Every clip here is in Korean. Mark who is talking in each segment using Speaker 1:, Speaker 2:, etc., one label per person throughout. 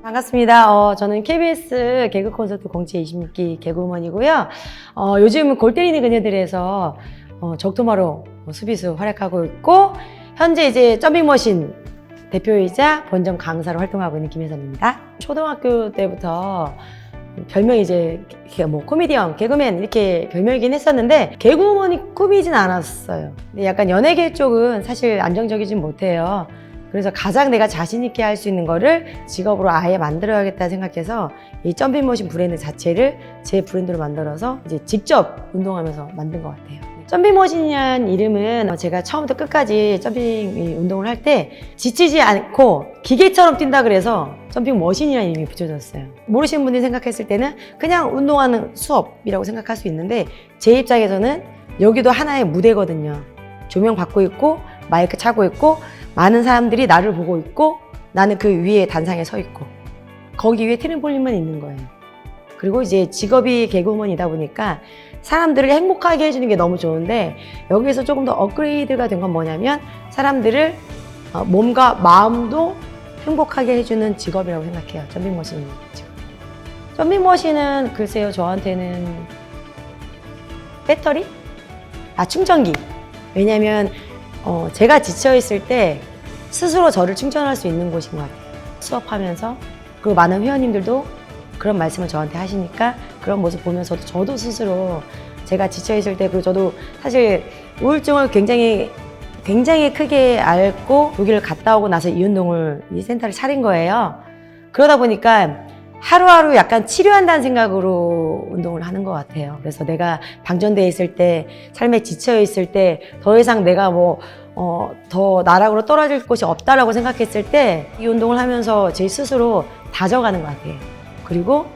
Speaker 1: 반갑습니다. 저는 KBS 개그 콘서트 공채 26기 개그우먼이고요. 요즘 골 때리는 그녀들에서 적토마로 수비수 활약하고 있고, 현재 이제 점핑머신 대표이자 본점 강사로 활동하고 있는 김혜선입니다. 초등학교 때부터 별명이 이제 뭐 코미디언, 개그맨 이렇게 별명이긴 했었는데 개그우먼이 꿈이진 않았어요. 근데 약간 연예계 쪽은 사실 안정적이진 못해요. 그래서 가장 내가 자신 있게 할 수 있는 거를 직업으로 아예 만들어야겠다 생각해서 이 점핑머신 브랜드 자체를 제 브랜드로 만들어서 이제 직접 운동하면서 만든 것 같아요. 점핑머신이라는 이름은 제가 처음부터 끝까지 점핑 운동을 할 때 지치지 않고 기계처럼 뛴다 그래서 점핑머신이라는 이름이 붙여졌어요. 모르시는 분들이 생각했을 때는 그냥 운동하는 수업이라고 생각할 수 있는데, 제 입장에서는 여기도 하나의 무대거든요. 조명 받고 있고 마이크 차고 있고 많은 사람들이 나를 보고 있고 나는 그 위에 단상에 서 있고 거기 위에 트램폴린만 있는 거예요. 그리고 이제 직업이 개그우먼이다 보니까 사람들을 행복하게 해주는 게 너무 좋은데, 여기에서 조금 더 업그레이드가 된 건 뭐냐면 사람들을 몸과 마음도 행복하게 해주는 직업이라고 생각해요. 점핑머신 직업. 점핑머신은 글쎄요, 저한테는 배터리? 충전기. 왜냐면 제가 지쳐있을 때 스스로 저를 충전할 수 있는 곳인 것 같아요. 수업하면서, 그리고 많은 회원님들도 그런 말씀을 저한테 하시니까 그런 모습 보면서도 저도 스스로 제가 지쳐있을 때, 그리고 저도 사실 우울증을 굉장히 크게 앓고 독일을 갔다 오고 나서 이 센터를 차린 거예요. 그러다 보니까 하루하루 약간 치료한다는 생각으로 운동을 하는 것 같아요. 그래서 내가 방전되어 있을 때, 삶에 지쳐 있을 때, 더 이상 내가 더 나락으로 떨어질 곳이 없다라고 생각했을 때 이 운동을 하면서 제 스스로 다져가는 것 같아요. 그리고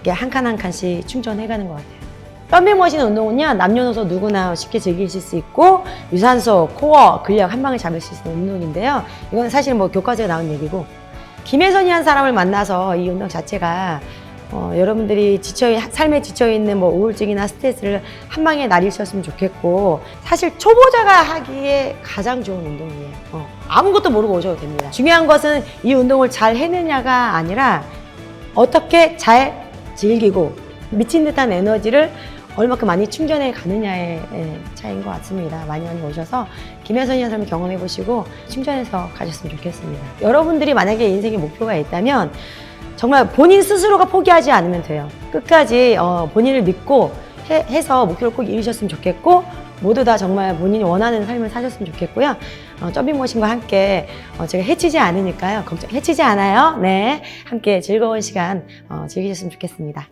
Speaker 1: 이게 한 칸 한 칸씩 충전해가는 것 같아요. 점핑머신 운동은요, 남녀노소 누구나 쉽게 즐기실 수 있고 유산소, 코어, 근력 한 방에 잡을 수 있는 운동인데요. 이건 사실 교과서에 나온 얘기고, 김혜선이라는 사람을 만나서 이 운동 자체가 여러분들이 삶에 지쳐있는 우울증이나 스트레스를 한 방에 날리셨으면 좋겠고, 사실 초보자가 하기에 가장 좋은 운동이에요. 아무것도 모르고 오셔도 됩니다. 중요한 것은 이 운동을 잘 해내냐가 아니라 어떻게 잘 즐기고 미친 듯한 에너지를 얼마큼 많이 충전해 가느냐의 차이인 것 같습니다. 많이 오셔서 김혜선이라는 사람을 경험해 보시고 충전해서 가셨으면 좋겠습니다. 여러분들이 만약에 인생에 목표가 있다면 정말 본인 스스로가 포기하지 않으면 돼요. 끝까지 본인을 믿고 해서 목표를 꼭 이루셨으면 좋겠고, 모두 다 정말 본인이 원하는 삶을 사셨으면 좋겠고요. 점핑머신과 함께 제가 해치지 않으니까요. 해치지 않아요. 네, 함께 즐거운 시간 즐기셨으면 좋겠습니다.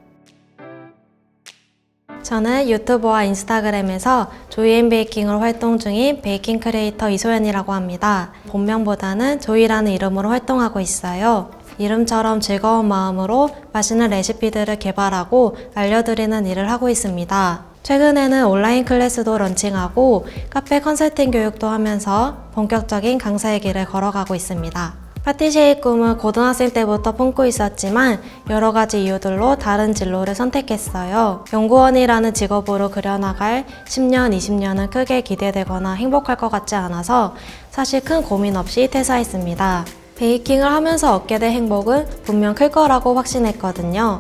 Speaker 2: 저는 유튜브와 인스타그램에서 조이앤베이킹으로 활동 중인 베이킹 크리에이터 이소연이라고 합니다. 본명보다는 조이라는 이름으로 활동하고 있어요. 이름처럼 즐거운 마음으로 맛있는 레시피들을 개발하고 알려드리는 일을 하고 있습니다. 최근에는 온라인 클래스도 런칭하고 카페 컨설팅 교육도 하면서 본격적인 강사의 길을 걸어가고 있습니다. 파티시의 꿈은 고등학생 때부터 품고 있었지만 여러 가지 이유들로 다른 진로를 선택했어요. 연구원이라는 직업으로 그려나갈 10년, 20년은 크게 기대되거나 행복할 것 같지 않아서 사실 큰 고민 없이 퇴사했습니다. 베이킹을 하면서 얻게 된 행복은 분명 클 거라고 확신했거든요.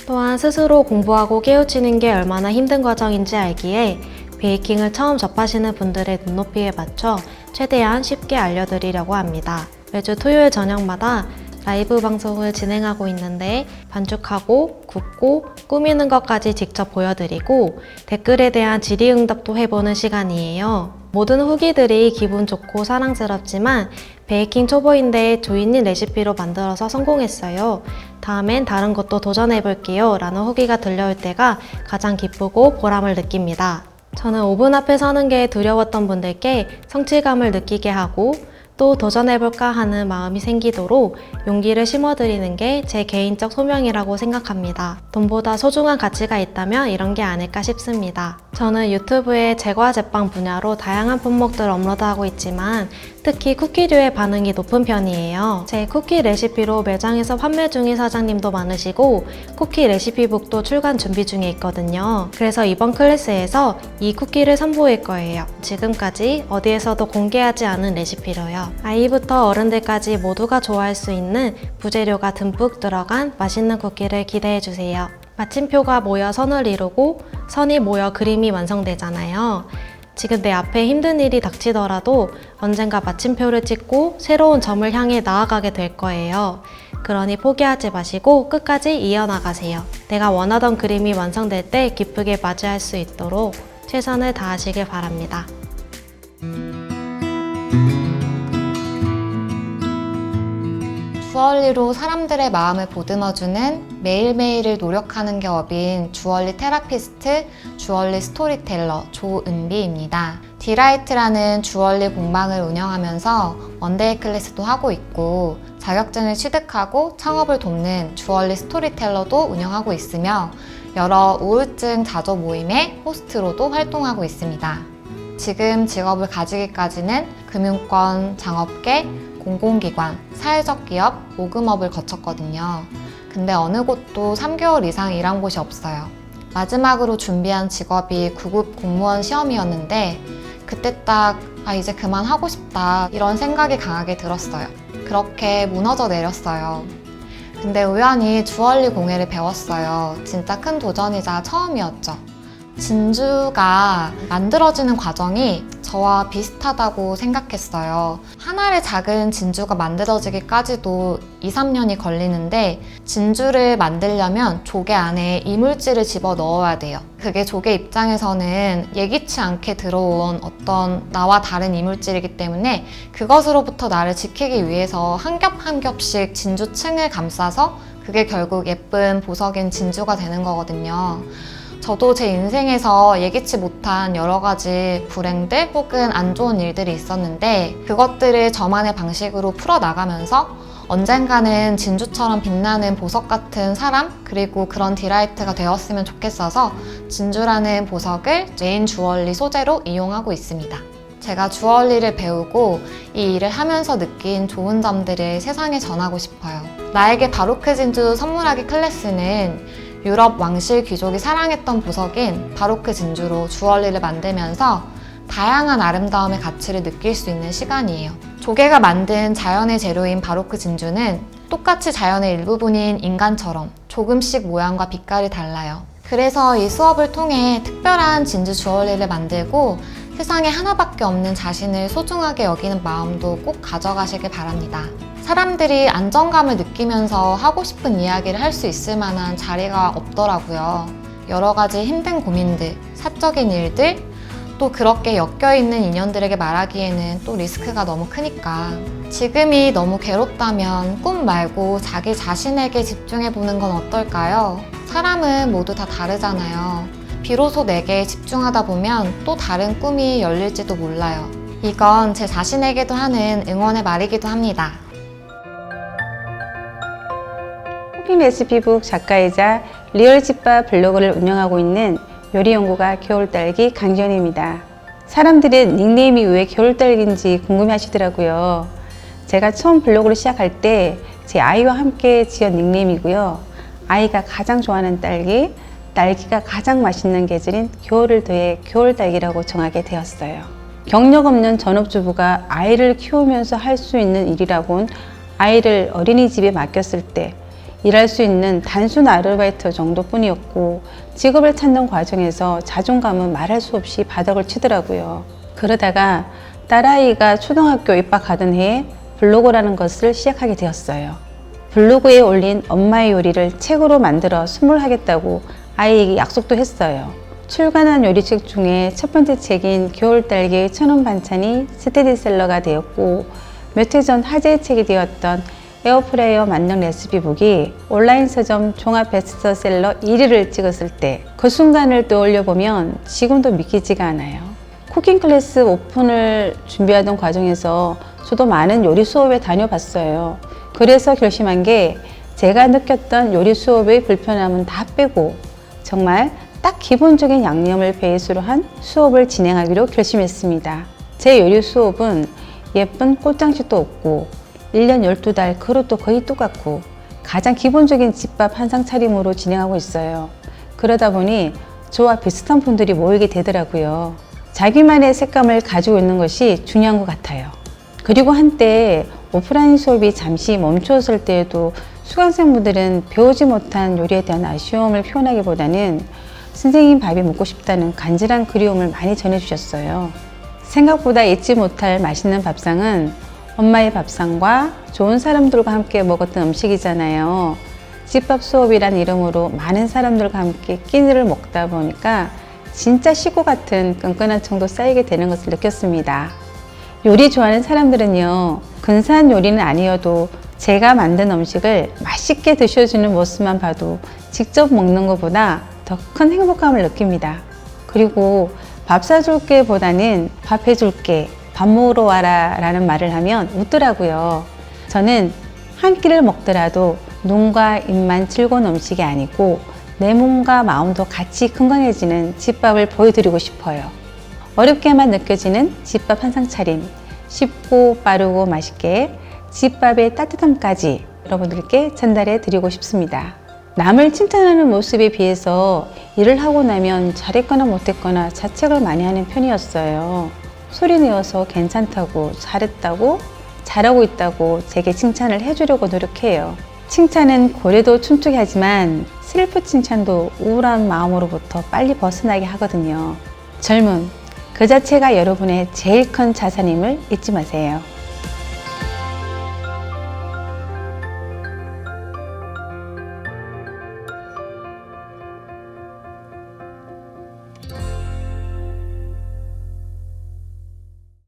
Speaker 2: 또한 스스로 공부하고 깨우치는 게 얼마나 힘든 과정인지 알기에 베이킹을 처음 접하시는 분들의 눈높이에 맞춰 최대한 쉽게 알려드리려고 합니다. 매주 토요일 저녁마다 라이브 방송을 진행하고 있는데 반죽하고 굽고 꾸미는 것까지 직접 보여드리고 댓글에 대한 질의응답도 해보는 시간이에요. 모든 후기들이 기분 좋고 사랑스럽지만 베이킹 초보인데 조이님 레시피로 만들어서 성공했어요. 다음엔 다른 것도 도전해볼게요 라는 후기가 들려올 때가 가장 기쁘고 보람을 느낍니다. 저는 오븐 앞에 서는 게 두려웠던 분들께 성취감을 느끼게 하고 또 도전해볼까 하는 마음이 생기도록 용기를 심어드리는 게 제 개인적 소명이라고 생각합니다. 돈보다 소중한 가치가 있다면 이런 게 아닐까 싶습니다. 저는 유튜브에 제과 제빵 분야로 다양한 품목들을 업로드하고 있지만 특히 쿠키류의 반응이 높은 편이에요. 제 쿠키 레시피로 매장에서 판매 중인 사장님도 많으시고 쿠키 레시피북도 출간 준비 중에 있거든요. 그래서 이번 클래스에서 이 쿠키를 선보일 거예요. 지금까지 어디에서도 공개하지 않은 레시피로요. 아이부터 어른들까지 모두가 좋아할 수 있는 부재료가 듬뿍 들어간 맛있는 쿠키를 기대해주세요. 마침표가 모여 선을 이루고 선이 모여 그림이 완성되잖아요. 지금 내 앞에 힘든 일이 닥치더라도 언젠가 마침표를 찍고 새로운 점을 향해 나아가게 될 거예요. 그러니 포기하지 마시고 끝까지 이어나가세요. 내가 원하던 그림이 완성될 때 기쁘게 맞이할 수 있도록 최선을 다하시길 바랍니다.
Speaker 3: 주얼리로 사람들의 마음을 보듬어주는 매일매일을 노력하는 게 업인 주얼리 테라피스트, 주얼리 스토리텔러 조은비입니다. 디라이트라는 주얼리 공방을 운영하면서 원데이 클래스도 하고 있고 자격증을 취득하고 창업을 돕는 주얼리 스토리텔러도 운영하고 있으며 여러 우울증 자조 모임의 호스트로도 활동하고 있습니다. 지금 직업을 가지기까지는 금융권, 장업계, 공공기관, 사회적 기업, 모금업을 거쳤거든요. 근데 어느 곳도 3개월 이상 일한 곳이 없어요. 마지막으로 준비한 직업이 9급 공무원 시험이었는데 그때 딱 이제 그만하고 싶다 이런 생각이 강하게 들었어요. 그렇게 무너져 내렸어요. 근데 우연히 주얼리 공예를 배웠어요. 진짜 큰 도전이자 처음이었죠. 진주가 만들어지는 과정이 저와 비슷하다고 생각했어요. 한 알의 작은 진주가 만들어지기까지도 2-3년이 걸리는데 진주를 만들려면 조개 안에 이물질을 집어 넣어야 돼요. 그게 조개 입장에서는 예기치 않게 들어온 어떤 나와 다른 이물질이기 때문에 그것으로부터 나를 지키기 위해서 한 겹 한 겹씩 진주층을 감싸서 그게 결국 예쁜 보석인 진주가 되는 거거든요. 저도 제 인생에서 예기치 못한 여러 가지 불행들 혹은 안 좋은 일들이 있었는데 그것들을 저만의 방식으로 풀어나가면서 언젠가는 진주처럼 빛나는 보석 같은 사람 그리고 그런 디라이트가 되었으면 좋겠어서 진주라는 보석을 메인 주얼리 소재로 이용하고 있습니다. 제가 주얼리를 배우고 이 일을 하면서 느낀 좋은 점들을 세상에 전하고 싶어요. 나에게 바로크 진주 선물하기 클래스는 유럽 왕실 귀족이 사랑했던 보석인 바로크 진주로 주얼리를 만들면서 다양한 아름다움의 가치를 느낄 수 있는 시간이에요. 조개가 만든 자연의 재료인 바로크 진주는 똑같이 자연의 일부분인 인간처럼 조금씩 모양과 빛깔이 달라요. 그래서 이 수업을 통해 특별한 진주 주얼리를 만들고 세상에 하나밖에 없는 자신을 소중하게 여기는 마음도 꼭 가져가시길 바랍니다. 사람들이 안정감을 느끼면서 하고 싶은 이야기를 할 수 있을 만한 자리가 없더라고요. 여러 가지 힘든 고민들, 사적인 일들, 또 그렇게 엮여있는 인연들에게 말하기에는 또 리스크가 너무 크니까. 지금이 너무 괴롭다면 꿈 말고 자기 자신에게 집중해보는 건 어떨까요? 사람은 모두 다 다르잖아요. 비로소 내게 집중하다 보면 또 다른 꿈이 열릴지도 몰라요. 이건 제 자신에게도 하는 응원의 말이기도 합니다.
Speaker 4: 쿠킹 레시피북 작가이자 리얼집밥 블로그를 운영하고 있는 요리연구가 겨울딸기 강지연입니다. 사람들이 닉네임이 왜 겨울딸기인지 궁금해 하시더라고요. 제가 처음 블로그를 시작할 때 제 아이와 함께 지은 닉네임이고요. 아이가 가장 좋아하는 딸기, 딸기가 가장 맛있는 계절인 겨울을 더해 겨울딸기라고 정하게 되었어요. 경력 없는 전업주부가 아이를 키우면서 할 수 있는 일이라곤 아이를 어린이집에 맡겼을 때 일할 수 있는 단순 아르바이트 정도뿐이었고 직업을 찾는 과정에서 자존감은 말할 수 없이 바닥을 치더라고요. 그러다가 딸아이가 초등학교 입학하던 해에 블로그라는 것을 시작하게 되었어요. 블로그에 올린 엄마의 요리를 책으로 만들어 선물하겠다고 아이에게 약속도 했어요. 출간한 요리책 중에 첫 번째 책인 겨울딸기 1000원 반찬이 스테디셀러가 되었고 몇 해 전 화제의 책이 되었던 에어프라이어 만능 레시피북이 온라인 서점 종합 베스트셀러 1위를 찍었을 때 그 순간을 떠올려 보면 지금도 믿기지가 않아요. 쿠킹 클래스 오픈을 준비하던 과정에서 저도 많은 요리 수업에 다녀봤어요. 그래서 결심한 게 제가 느꼈던 요리 수업의 불편함은 다 빼고 정말 딱 기본적인 양념을 베이스로 한 수업을 진행하기로 결심했습니다. 제 요리 수업은 예쁜 꽃장식도 없고 1년 12달 그릇도 거의 똑같고 가장 기본적인 집밥 한상 차림으로 진행하고 있어요. 그러다 보니 저와 비슷한 분들이 모이게 되더라고요. 자기만의 색감을 가지고 있는 것이 중요한 것 같아요. 그리고 한때 오프라인 수업이 잠시 멈추었을 때에도 수강생분들은 배우지 못한 요리에 대한 아쉬움을 표현하기보다는 선생님 밥이 먹고 싶다는 간절한 그리움을 많이 전해주셨어요. 생각보다 잊지 못할 맛있는 밥상은 엄마의 밥상과 좋은 사람들과 함께 먹었던 음식이잖아요. 집밥 수업이란 이름으로 많은 사람들과 함께 끼니를 먹다 보니까 진짜 식구 같은 끈끈한 정도 쌓이게 되는 것을 느꼈습니다. 요리 좋아하는 사람들은요, 근사한 요리는 아니어도 제가 만든 음식을 맛있게 드셔주는 모습만 봐도 직접 먹는 것보다 더 큰 행복감을 느낍니다. 그리고 밥 사줄게 보다는 밥 해줄게, 밥 먹으러 와라 라는 말을 하면 웃더라고요. 저는 한 끼를 먹더라도 눈과 입만 즐거운 음식이 아니고 내 몸과 마음도 같이 건강해지는 집밥을 보여드리고 싶어요. 어렵게만 느껴지는 집밥 한상 차림, 쉽고 빠르고 맛있게 집밥의 따뜻함까지 여러분들께 전달해 드리고 싶습니다. 남을 칭찬하는 모습에 비해서 일을 하고 나면 잘했거나 못했거나 자책을 많이 하는 편이었어요. 소리 내어서 괜찮다고, 잘했다고, 잘하고 있다고 제게 칭찬을 해주려고 노력해요. 칭찬은 고래도 춤추게 하지만 셀프 칭찬도 우울한 마음으로부터 빨리 벗어나게 하거든요. 젊음, 그 자체가 여러분의 제일 큰 자산임을 잊지 마세요.